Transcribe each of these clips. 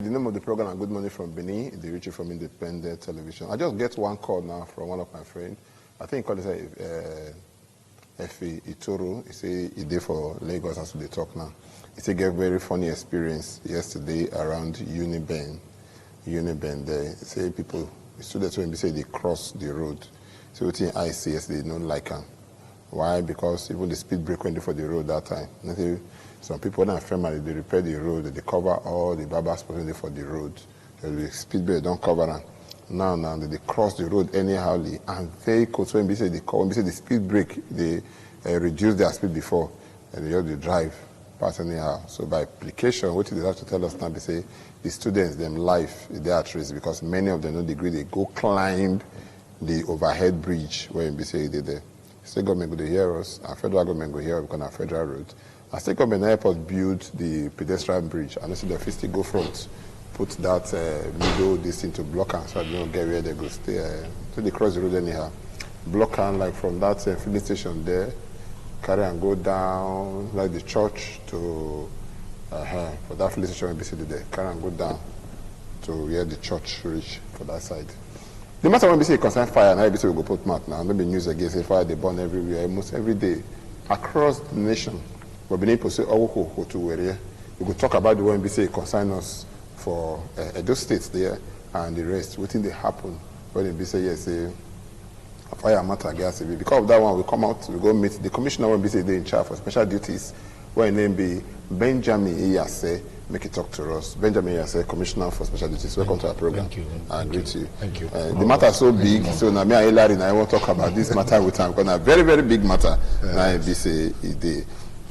The name of the program, Good Morning from Benin, the reaching from independent television. I just get one call now from one of my friends. I think he called it Efi Itoro. He say he did for Lagos as they talk now. He say he get very funny experience yesterday around Uniben there. He say people, students when they say they cross the road. So what in ICS they don't like them. Why? Because even the speed break went for the road that time. Some people now family they repair the road, they cover all the barbers spots for the road. The speed break don't cover them. Now they cross the road anyhow, and vehicles when we say the speed break, they reduce their speed before, and they just drive past anyhow. So by application, what they have to tell us now, they say the students, them life they are at risk because many of them no degree they go climb the overhead bridge where we say they there. State government go to hear us, and federal government go here because on federal road. And state government airport built the pedestrian bridge, and also the first go front, put that middle this into block and so they don't get where they go stay. So they cross the road anyhow. Block and like from that filling station there, carry and go down like the church to for that filling station basically there, carry and go down to where the church reach for that side. The matter when we say concern fire, now we go put map now. Maybe news against say fire they burn everywhere, almost every day across the nation. But being able to say to where we could talk about the one we say concern us for those states there and the rest. What thing they happen when they say yes, say fire matter gas. Because of that one, we come out, we go meet the commissioner when we say they in charge for special duties. When name be Benjamin Iyase, make it talk to us. Benjamin Iyase, Commissioner for Special Duties. Welcome to our program. Thank you. And greet you. Thank you. The matter is so big, so now me and Hilary and I want to talk about this matter with him because a very, very big matter. Now be say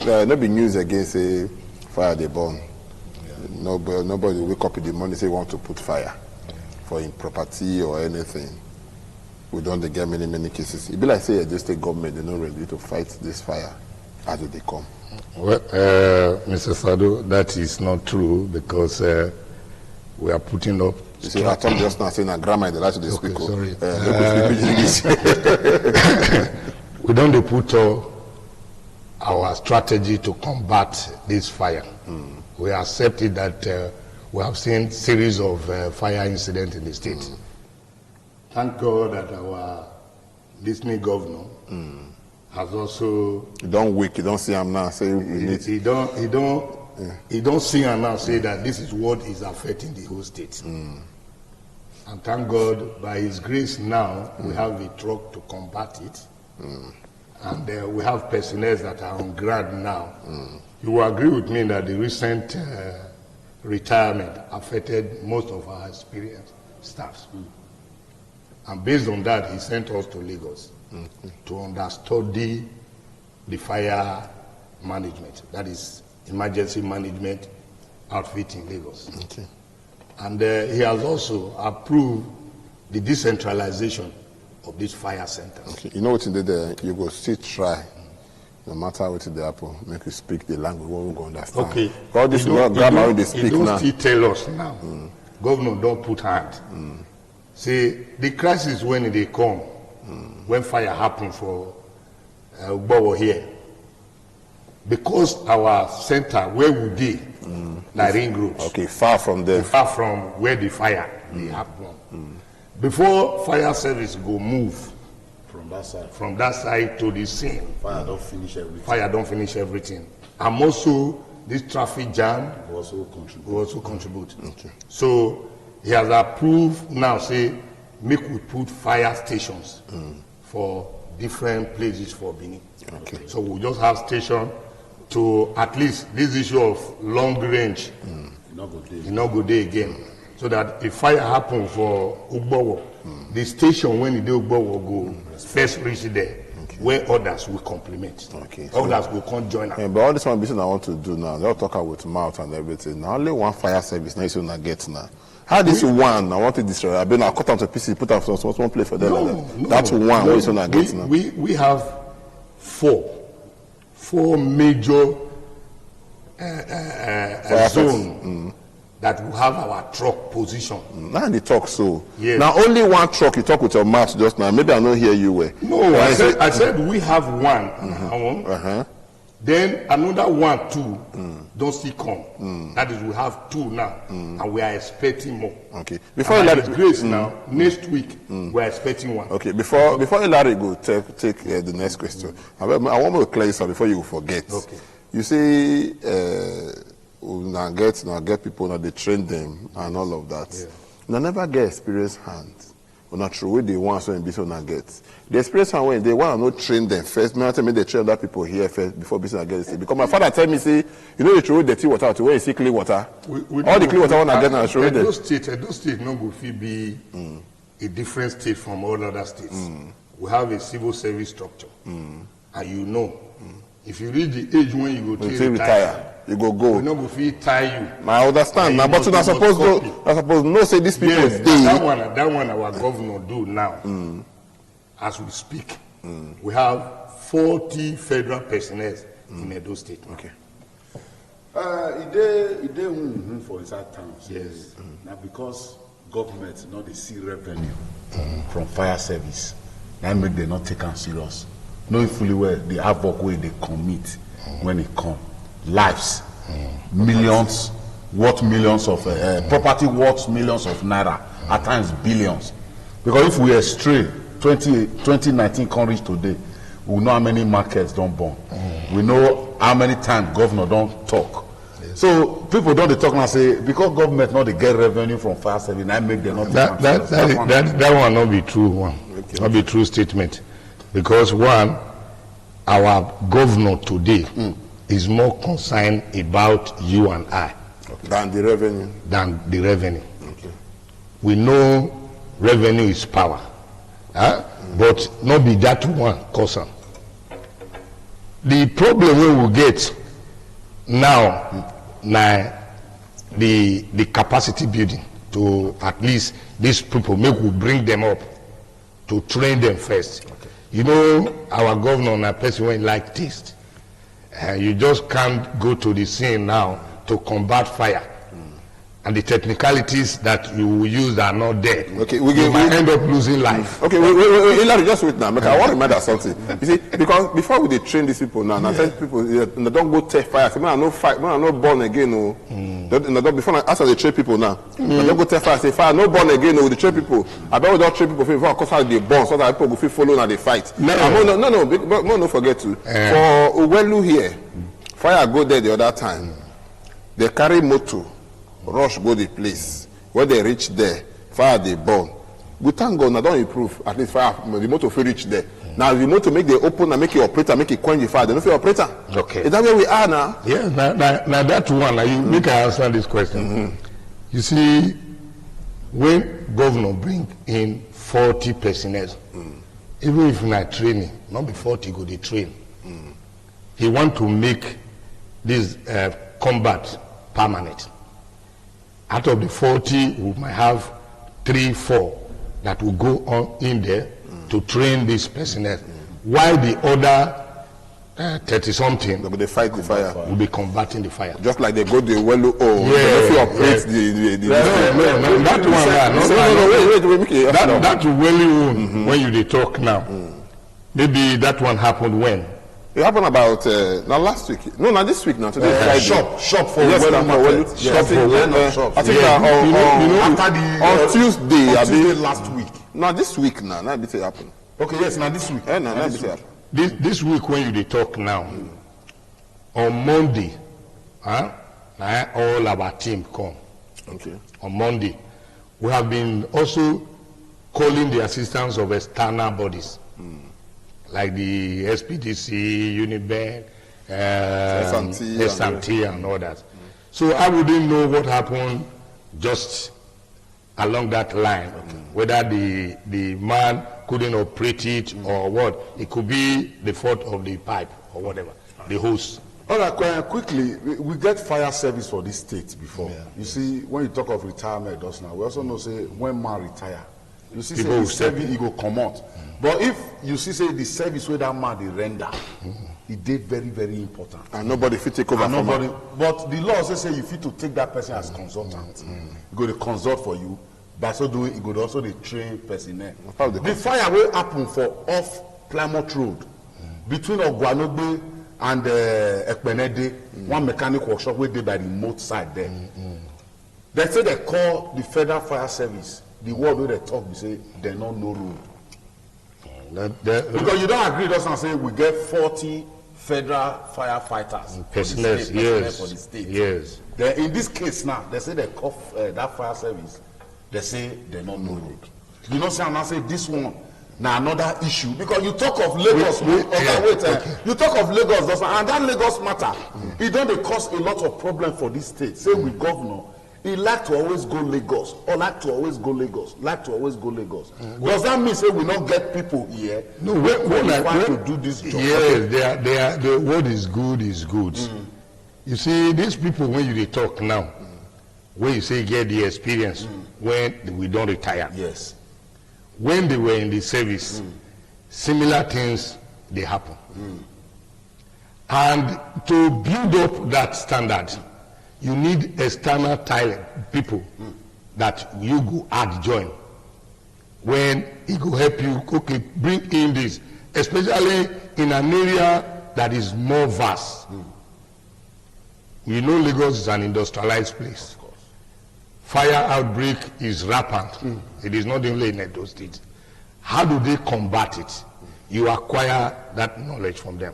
no be news against say fire they burn. Nobody wake up in the morning say want to put fire for in property or anything. We don't get many cases. It be like say the state government they're not ready to fight this fire as they come. Well, Mr. Sado, that is not true because we are putting up. You see, I told just now saying that grammar in the last of the speak. Sorry. We don't put our strategy to combat this fire. We accepted that we have seen series of fire incidents in the state. Thank God that our listening governor has also. You don't wake, you don't see him now. Say he don't see him now. Say that this is what is affecting the whole state. And thank God, by His grace, now we have a truck to combat it, and we have personnel that are on ground now. You will agree with me that the recent retirement affected most of our experienced staffs. And based on that, he sent us to Lagos to understudy the fire management, that is emergency management outfit in Lagos. And he has also approved the decentralization of this fire center. You know what you did there? You go still try, no matter what the apple, make you speak the language we go understand. All this grammar they speak now. He don't still tell us now. Governor don't put hand. See, the crisis when they come, when fire happen for Ugbowo here, because our center where we be, like ring roads. Okay, far from there. Far from where the fire they happen. Before fire service go move from that side to the scene, fire don't finish everything. Fire don't finish everything. And also this traffic jam will also contribute. So he has approved now, say, make we put fire stations for different places for Benin. So we'll just have station to at least this issue of long range, not go there again. So that if fire happen for Ugbowo, the station when the Ugbowo go first reach there, where others will complement. Others will come join us. But all this one business I want to do now, they'll talk with mouth and everything. Now only one fire service now you not get now. How this one I want to destroy? I've been I cut down to PC, put out one place for them. No, that's one we not get now. We have four major zones that will have our truck position. Now they talk so. Yes. Now only one truck you talk with your mouth just now. Maybe I don't hear you well. No, I said we have one. Then another one, too, don't still come. That is, we have 2 now, and we are expecting more. Okay. Before and Larry, grace now, next week, we are expecting 1. Okay. Before Larry go take the next question, I want to clear this up before you forget. Okay. You see, we now get people, now they train them and all of that. Yeah. Now never get experienced hands. We're not true. The ones when business not get the experience and when they want to not train them first. Me tell me they train other people here first before business get it. Because my father tell me say, you know, they throw dirty water to where you see clean water. All the clean water want to get now show them. Those states no go fit be a different state from all other states. We have a civil service structure, and you know, if you reach the age when you go to retire, you go. We no go fit tie you. I understand. Now, but you suppose no say these people yes, stay. That one our governor do now. As we speak, we have 40 federal personnel in Edo State. Okay. It dey for inside towns. Yes. Now because government not they see revenue from fire service, that make them not take them serious. Knowing fully well the havoc way they commit when it come, lives, millions, worth millions of property worth millions of naira, at times billions. Because if we are stray, 2019 can reach today, we know how many markets don't burn. We know how many times governor don't talk. Yes. So people don't talk and say because government not they get revenue from fire service, I make them not. That one not be true one, okay. Not be true statement, because one, our governor today is more concerned about you and I than the revenue. Okay. We know revenue is power. But not be that one cause. The problem we will get now, the capacity building to at least these people we bring them up to train them first. Okay. You know, our governor and a person when like this, you just can't go to the scene now to combat fire. And the technicalities that you will use are not there. Okay, you might end up losing life. Okay, wait, Larry, just wait now. I want to remind us something. You see, because before we train these people now, I tell people they don't go take fire. Say, man, I no fight, man, I no born again. No. Before after they train people now, they don't go take fire. Say, fire, no born again. No, they train people. I bet we don't train people before because how they born, so that people go follow and they fight. No, forget to. For Uwelu here, fire go there the other time. They carry motor. Rush go the place. When they reach there, fire they burn. We thank God now don't improve. At least fire the motor will reach there. Now the motor make the open and make it operator, make it quench the fire. They don't feel operator. Okay. Is that where we are now? Yeah, now that one, now you make I answer this question. You see, when governor bring in 40 personnel, even if not training, not be 40 go they train. He want to make this combat permanent. Out of the 40, we might have 3, 4 that will go on in there to train this personnel. While the other 30-something they fight the fire. Will be combating the fire. Just like they go the Welu operate the that Welu when you talk now. Maybe that one happened when? It happened about now last week. No, not this week now. Today Friday. Shop for Welu. Shop for Welu. I think on Tuesday. Tuesday last week. Now this week now. Now it happen. Okay, yes, now this week. Now this happen. This week when you talk now, on Monday, now all our team come. Okay. On Monday, we have been also calling the assistance of external bodies. Like the SPDC, Unibank, S&T and all that. So I wouldn't know what happened just along that line, whether the man couldn't operate it or what. It could be the fault of the pipe or whatever, the hose. All right, quickly, we get fire service for this state before. Yeah. You see, when you talk of retirement, now, we also know, say, when man retire, you see, say, the service, he go come out. But if you see, say, the service where that man they render, it did very, very important. And nobody fit take over from nobody. But the law say you fit to take that person as consultant. You go to consult for you. By so doing, you go also the train personnel. The fire will happen for off Plymouth Road between Ogwanogbe and Ekpenede, one mechanic workshop where they by the remote side there. They say they call the Federal Fire Service. The word where they talk, they say they don't know road. Because you don't agree with us and say we get 40 federal firefighters personnel for the state. Yes. Then in this case now, they say they call that fire service. They say they don't know road. You know, say I'm not saying this one. Now another issue, because you talk of Lagos, you talk of Lagos, and that Lagos matter, it don't cause a lot of problem for this state. Say with governor, he like to always go Lagos, or like to always go Lagos, Does that mean say we don't get people here? No, when to do this job? Yes, the word is good is good. You see, these people when you talk now, when you say get the experience, when we don't retire. Yes. When they were in the service, similar things they happen. And to build up that standard, you need external talent, people that you go add join. When it will help you, okay, bring in this, especially in an area that is more vast. We know Lagos is an industrialized place. Fire outbreak is rampant. It is not only in Edo State. How do they combat it? You acquire that knowledge from them.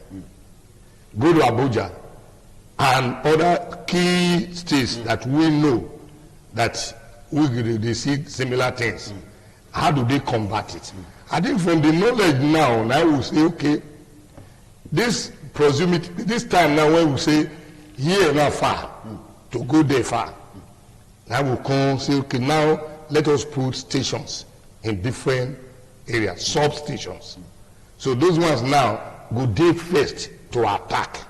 Go to Abuja and other key states that we know that they see similar things. How do they combat it? I think from the knowledge now, I will say, okay, this time now when we say here not far, to go there far, I will come say, okay, now let us put stations in different areas, substations. So those ones now go there first to attack.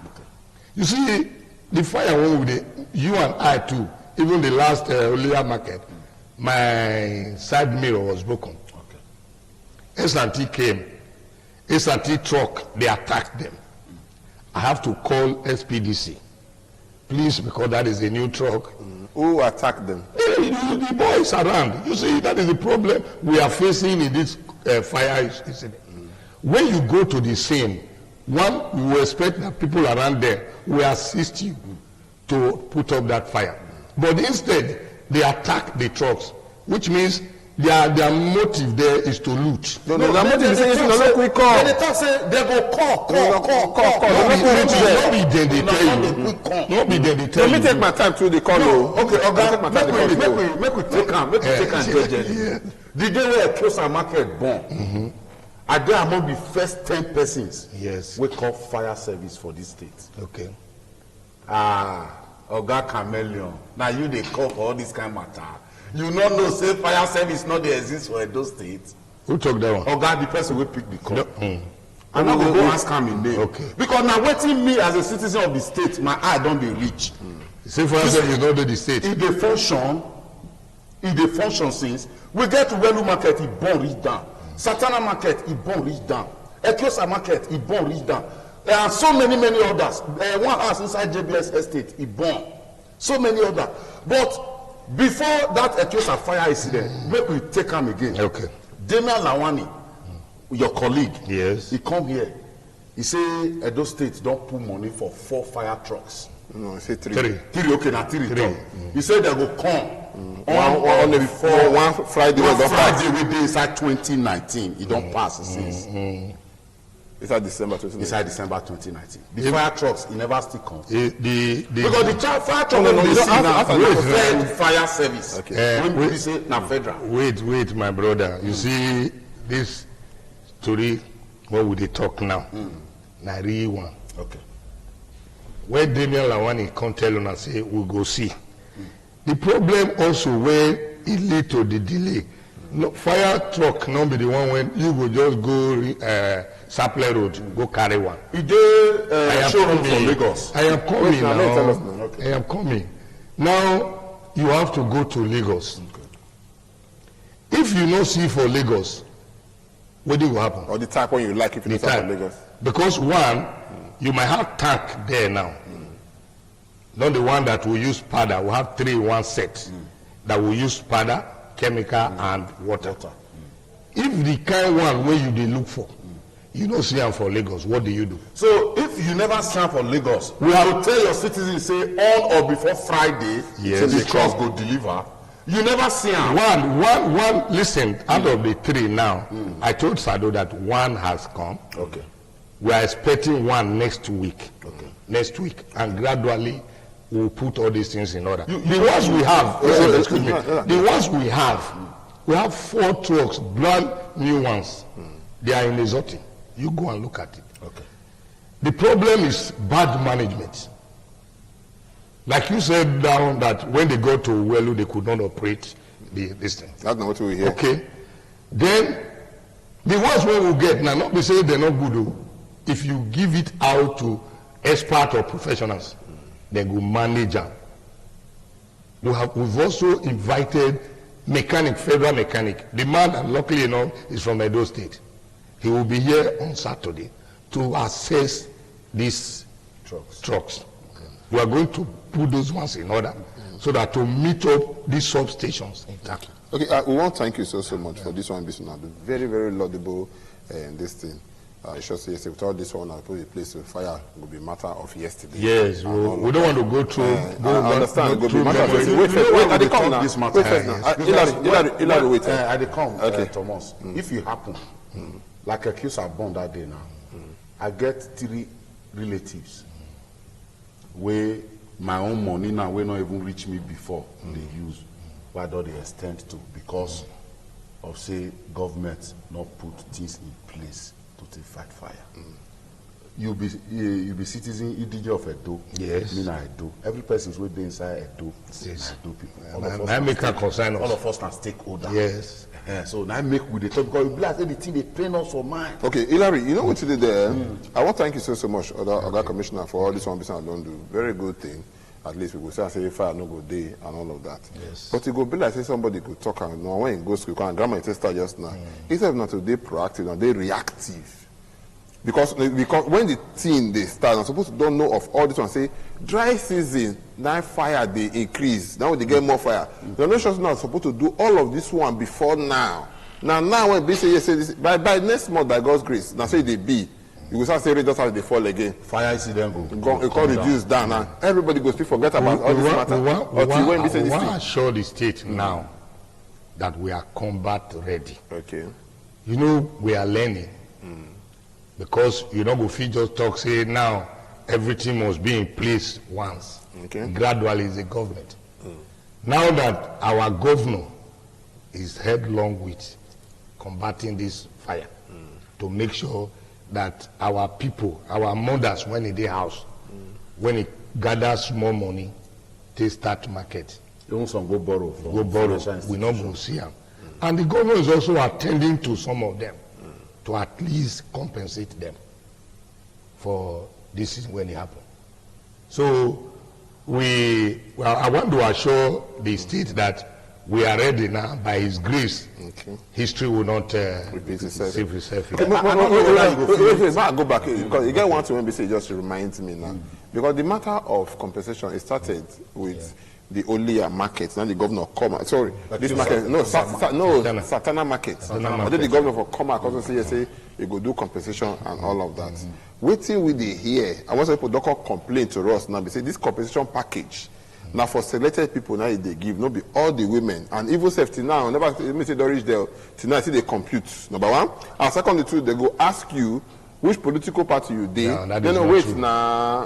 You see, the fire one with you and I too, even the last earlier market, my side mirror was broken. S&T came, S&T truck, they attacked them. I have to call SPDC. Please, because that is a new truck. Who attacked them? The boys around. You see, that is the problem we are facing in this fire incident. When you go to the scene, one, you will expect that people around there will assist you to put up that fire. But instead, they attack the trucks, which means their motive there is to loot. No, their motive is saying, no, we call. They talk say they go call. Not be then they tell you. Not be then they tell you. Let me take my time through the call. Okay, make we take am judge. The day where Ekiosa market born, are there among the first 10 persons we call fire service for this state. Okay. Oga Chameleon, now you they call for all this kind of matter. You not know say fire service not dey exist for Edo State. Who took that one? Oga, the person will pick the call. I'm not going to go ask him in name. Okay. Because now waiting me as a citizen of the state, my eye don't be rich. Say fire service not do the state. If they function since, we get to Welu market, it born reach down. Satana market, it born reach down. Ekiosa market, it born reach down. There are so many others. One house inside JBS estate, it born. So many others. But before that Ekiosa fire incident, make we take him again. Okay. Damian Lawani, your colleague, yes, he come here. He say Edo State don't put money for 4 fire trucks. No, he say 3. 3, okay, now 3. He said they go come. One Friday we did inside 2019. It don't pass since. Inside December 2019. Inside December 2019. The fire trucks, it never still comes. Because the fire trucks fire service. Okay. When we say na federal. Wait, my brother. You see this story what we dey talk now. Na real one. Okay. When Damian Lawani come tell una say we go see. The problem also where it lead to the delay. No, fire truck not be the one when you go just go Sapler Road, go carry one. It dey showroom from Lagos. I am coming now. Okay. I am coming. Now you have to go to Lagos. Okay. If you no see for Lagos, what will happen? Or the type when you like if you don't for Lagos. Because one, you might have tank there now. Not the one that will use powder. We have 3 in 1 set that will use powder, chemical, and water. If the kind one where you dey look for, you don't see them for Lagos, what do you do? So if if you never sign for Lagos, we have to tell your citizens say on or before Friday, the trucks go deliver. You never see them. One. Listen, out of the 3 now, I told Sado that 1 has come. Okay. We are expecting 1 next week. Okay. Next week, and gradually we'll put all these things in order. The ones we have, excuse me, the ones we have 4 trucks, brand new ones. They are in the Zoti. You go and look at it. Okay. The problem is bad management. Like you said down that when they go to Welu, they could not operate this thing. That's not what we hear. Okay. Then the ones we will get now, not be saying they're not good though. If you give it out to experts or professionals, they will manage them. We've also invited federal mechanic. The man, and luckily enough, is from Edo State. He will be here on Saturday to assess these trucks. We are going to put those ones in order so that to meet up these substations intact. Okay, we want to thank you so much for this one, Bisuna. Very, very laudable this thing. I should say, yes, without this one, I'll put a place of fire will be a matter of yesterday. Yes, we don't want to go through. I understand. It will be matter of yesterday. Wait first now. This matter. Wait first now. Hilary, wait. I dey come, Okay. Thomas. If you happen, like accused are born that day now, I get 3 relatives where my own money now will not even reach me before they use. Why don't they extend to? Because of say government not put things in place to fight fire. You be citizen EDJ of Edo. Yes. Me na Edo. Every person is within inside Edo. Yes. Edo people. All of us are stakeholders. Yes. So now make with the talk because we like the thing they pain us for mind. Okay, Hilary, you know what you did there? I want to thank you so much, other commissioner, for all this one business don't do. Very good thing. At least we will say fire no go day and all of that. Yes. But it go be like say somebody could talk and no when it goes to and grandma start just now. Instead of not to they proactive and they reactive. Because when the team they start, I'm supposed to don't know of all this one. Say dry season, now fire they increase. Now they get more fire. The nations now supposed to do all of this one before now. Now when they say yes, say this, by next month by God's grace, now say they be. You will start saying just as they fall again. Fire incident go. It can reduce down now. Everybody go still forget about all this matter. We want to assure the state now that we are combat ready. Okay. You know we are learning. Because you know, if you just talk, say now everything must be in place once. Okay. Gradually is the government. Now that our governor is headlong with combating this fire to make sure that our people, our mothers, when in the house, when it gathers more money, they start market. Even some go borrow. We not go see them. And the government is also attending to some of them. To at least compensate them for this when it happened. So I want to assure the state that we are ready now. By His grace, history will not repeat itself. Wait, I go back because you get one to say just reminds me now because the matter of compensation it started with. The Olia market, now the governor come. Sorry, this market, Satana market. I think the governor for come also say you go do compensation and all of that. Waiting with the here, I want people don't complain to us now. They say this compensation package now for selected people now they give, not be all the women and even safety now. Never let say don't reach there. Tonight they compute. Number one, and second, the two they go ask you. Which political party you did? Wait first now.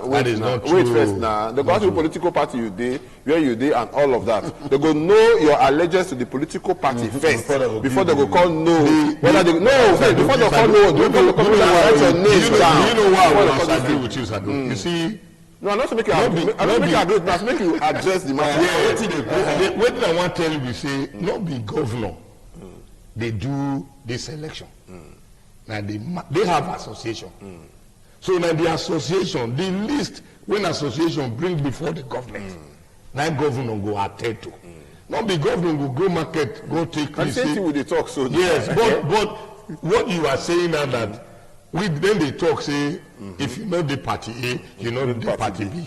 They go ask you political party you did, where you did, and all of that. They go know your allegiance to the political party first before they go call no. Before they call no, they go write your name down. You know why I agree with you, Sadu? You see. No, I'm not to make you agree. I'm not make you agree. I'm make you address the matter. What I want to tell you, say, not be governor. They do this election. Now they have association. So now the association, the list when association bring before the government, now governor go attend to. Not the governor will go market, go take. And same thing with the talk. So yes, but what you are saying now that then they talk say if you know the party A, you know the party B,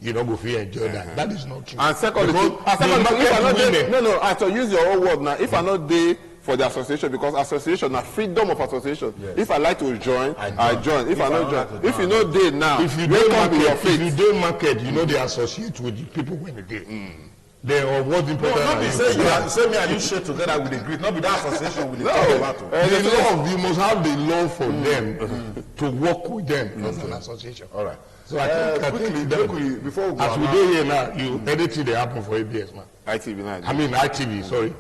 you don't go feel enjoy that. That is not true. And secondly, if I not use your own word now, if I not there for the association, because association are freedom of association. Yes. If I like to join, I join. If I don't join, if you know join. day now, If you don't market, you know they associate with the people when they do. They are what's important. No, not be say me and you share together with the group, not be that association with the The law, you must have the law for them to work with them as an association. All right. So I think before we go as we do here now, anything they happen for ABS, man. ITV now. I mean ITV, sorry.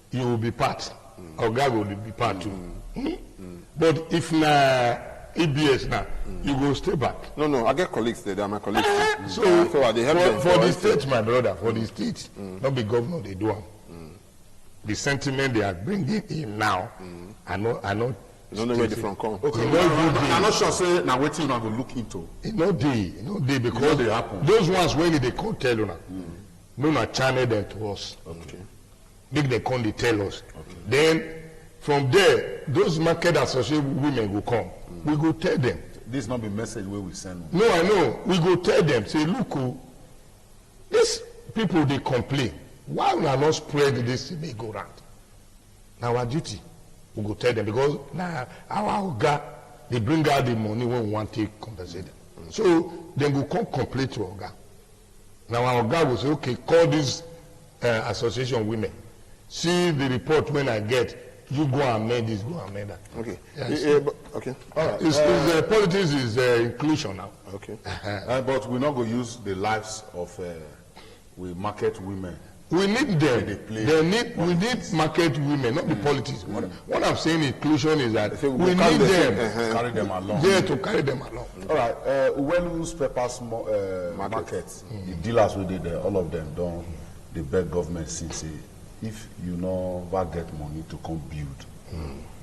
You will be part. Or God will be part too. But if na ABS now, you go stay back. No, I get colleagues there. They are my colleagues. So they help them for the state, my brother, for the state, not be governor, they do them. The sentiment they are bringing in now, I know. You don't know where they from come. Okay, I'm not sure say now waiting you going to look into. No day because they happen. Those ones when they can't tell you now, no na channel them to us. Okay. Make they come they tell us. Okay. Then from there, those market association women will come. We go tell them. This not be message where we send them. No, I know. We go tell them, say, look, these people they complain. Why we are not spread this may go round? Now our duty, we go tell them because now our Oga, they bring out the money when we want to compensate them. So then we come complain to Oga. Now our Oga will say, okay, call this association women. See the report when I get. You go and amend this, go and amend that. Okay. Yes. Okay. All right. Politics is inclusion now. Okay. But we're not going to use the lives of we market women. We need them. We need market women, not the politics. What I'm saying inclusion is that we need them. Carry them along. Yeah, to carry them along. All right. Uwelu's Peppers market, the dealers we did there, all of them don't. They beg government since if you never get money to come build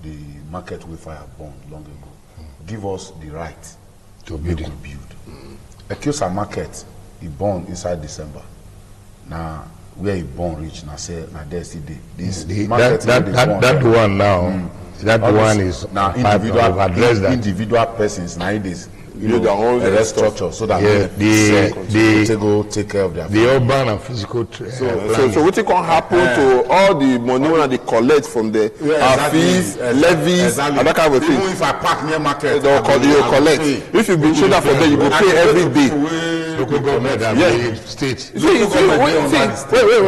the market we fire bond long ago, give us the right to build. Ekiosa market, he born inside December. Now where he born reach, now say now there's the this market that one now. That one is now individual persons now it is. Their own structure so that they go take care of their the urban and physical so what can happen to all the money when they collect from the fees, levies, and that kind of thing. Even if I park near market, you collect. If you be shoulder for them, you go pay every day. Local government and state. Wait,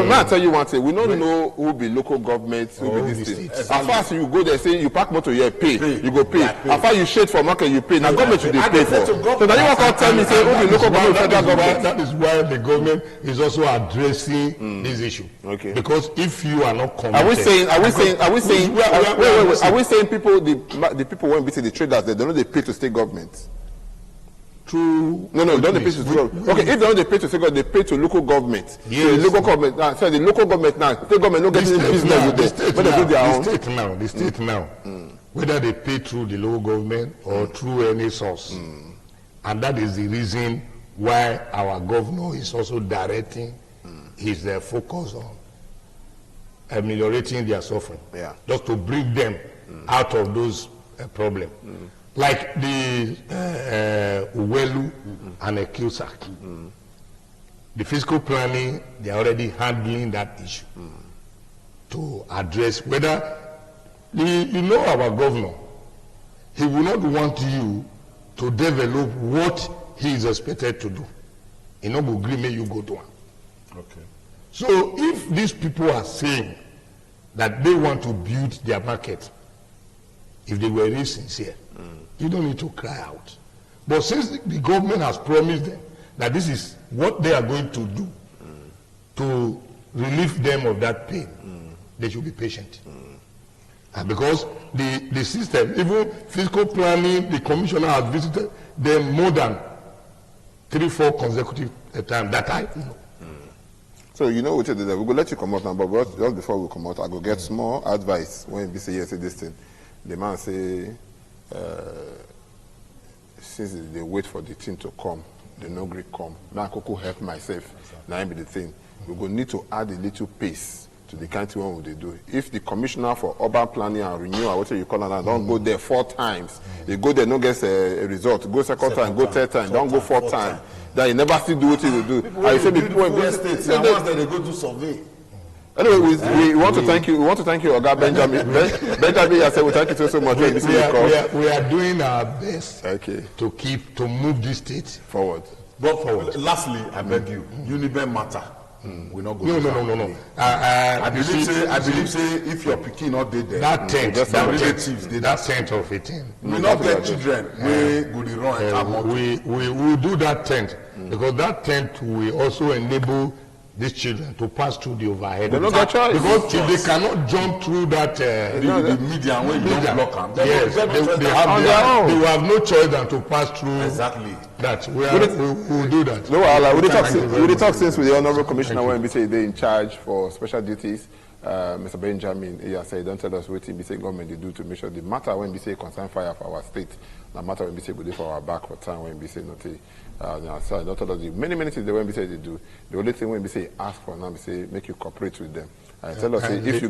may I tell you one thing? We don't know who be local government, who be this thing. As far as you go there, say you park motor here, pay. You go pay. As far as you shade for market, you pay. Now government should pay for. So now you want to tell me, say who be local government, federal government? That is why the government is also addressing this issue. Okay. Because if you are not committed, are we saying people, the people won't be the traders, they don't pay to state government? True. No, don't they pay to state government? Okay, if they don't pay to state government, they pay to local government. Yes. So the local government, the local government now, state government don't get any business with them. But they do their own. The state now, whether they pay through the local government or through any source. And that is the reason why our governor is also directing his focus on ameliorating their suffering. Yeah. Just to bring them out of those problems. Like the Uwelu and Ekiosa. The fiscal planning, they are already handling that issue to address whether, you know our governor, he will not want you to develop what he is expected to do. He no go agree make you go to one. Okay. So if these people are saying that they want to build their market, if they were really sincere, you don't need to cry out. But since the government has promised them that this is what they are going to do to relieve them of that pain, they should be patient. And because the system, even fiscal planning, the commissioner has visited them more than 3-4 consecutive times that I know. So you know what you do there. We go let you come out now, but just before we come out, I go get small advice when we say yes, say this thing. The man say, since they wait for the thing to come, the no Greek come. Now I could help myself. Now I be the thing. We go need to add a little pace to the kind of what they do. If the commissioner for urban planning and renewal, whatever you call it, don't go there 4 times. They go there, no get a result. Go second time, go third time, don't go 4th time. Then you never still do what you do. People say people in states, and once they go do survey. Anyway, we want to thank you. We want to thank you, Oga Benjamin. Benjamin, I said we thank you so much. We are doing our best to move this state forward. But lastly, I beg you, Uniben matter. We not go. No. I believe say if your pikin not dead there, that tent, relatives, that tent of 18. We not get children. We go the wrong. We will do that tent because that tent will also enable these children to pass through the overhead. Because if they cannot jump through that the median when you don't block them, yes, they will have no choice than to pass through. Exactly. That we will do that. No, we talk since with the Honorable Commissioner when we say they're in charge for special duties. Mr. Benjamin, he said, don't tell us what the government they do to make sure the matter when we say concern fire for our state, the matter when we say we do for our back for time when we say nothing. So don't tell us many things they when we say they do. The only thing when we say ask for now, we say make you cooperate with them. Tell us if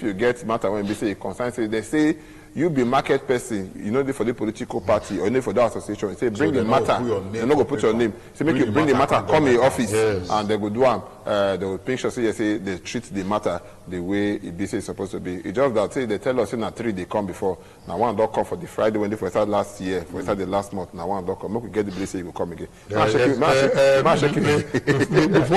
you get matter when we say concern, say they say you be market person, you know, for the political party or for the association. Say bring the matter. They're not gonna put your name. Say make you bring the matter, come in office, and they go do them. They will make sure say they treat the matter the way it is supposed to be. It's just that say they tell us in 3 they come before. Now one don't come for the Friday when they first started last year, for started last month. Now one don't come. Make we get the blessing, you will come again. Before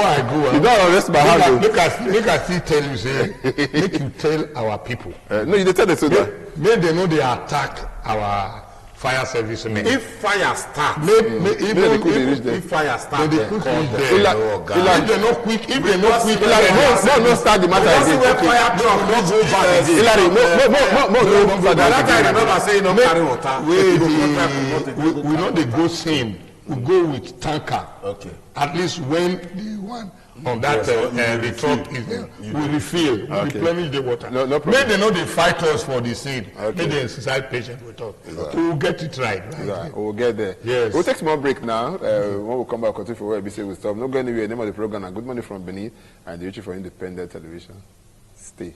I go, you don't arrest my hand. Look at still tell you say make you tell our people. No, you tell them so that. May they know they attack our fire service men. If fire starts, if fire starts, they quick reach there. If they not quick, no start the matter again. Where fire truck not go back again. No. That I remember saying no carry water. We know they go same. We go with tanker. Okay. At least when the one on that the truck is there, we refill, we replenish the water. No problem. May they know they fight us for the seed. Okay. May they exercise patience with us. We'll get it right. We'll get there. Yes. We'll take a small break now. When we come back, continue for where we say we stop. Not going anywhere. Name of the program. Good morning from Benin and the YouTube for Independent Television. Stay.